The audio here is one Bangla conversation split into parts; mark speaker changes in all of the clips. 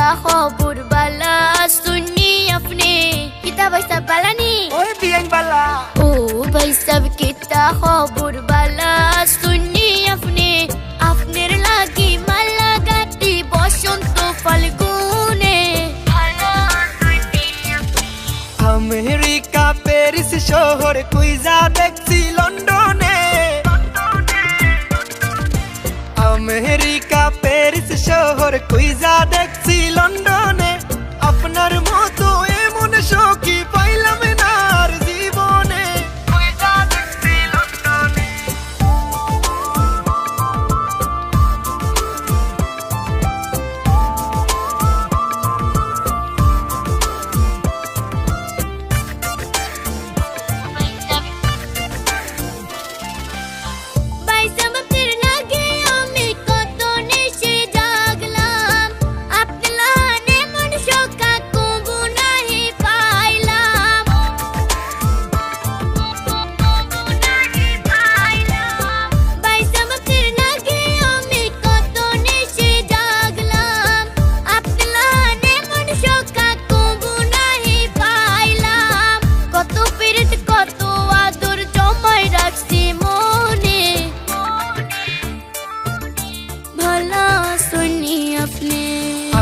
Speaker 1: किता खबर बाला सुनी अपने किता भाई सब बाला नी
Speaker 2: ओए बियन बाला
Speaker 1: ओ भाई सब किता खबर बाला सुनी अपने अपने लागी माला गाती बसंत फाल्गुने
Speaker 2: अमेरिका पेरिस शहर कुइजा देखছি লন্ডনে अमेरिका पेरिस शहर कुइजा देखছি লন্ডনে আপনার মতো এমন সখী পাইলাম না আর জীবনে কুইজা দেখছি লন্ডনে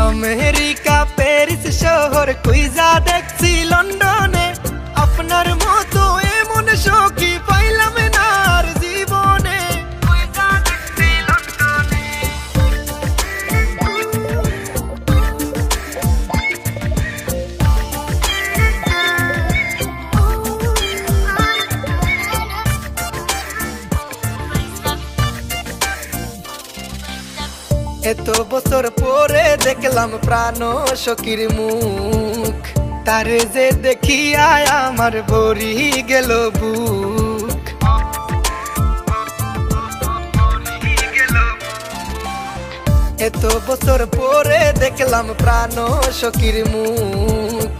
Speaker 2: अमेरिका पेरिस शहर कुइजा देखছি লন্ডনে আপনার মতো এমন সখী পাইলাম না আর জীবনে কুইজা দেখছি লন্ডনে এত বছর পরে দেখলাম প্রাণ সখীর মুখ তারে যে দেখিয়া আমার ভরি গেল বুক এত বছর পরে দেখলাম প্রাণ সখীর মুখ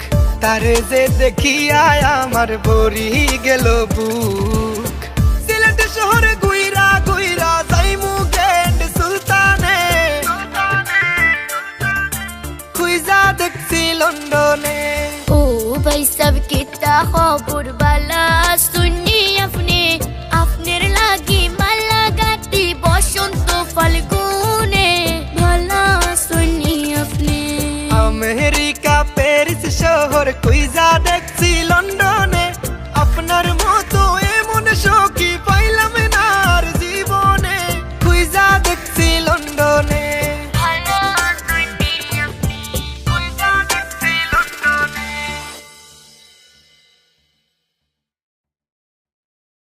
Speaker 2: তারে যে দেখিয়া আমার ভরি গেল বুক সিলেট শহরে গুইরা গুইরা যাইমু গ্র্যান্ড সুলতানে কুইজা দেখছি লন্ডনে
Speaker 1: ओ भाई सब किता खबर बाला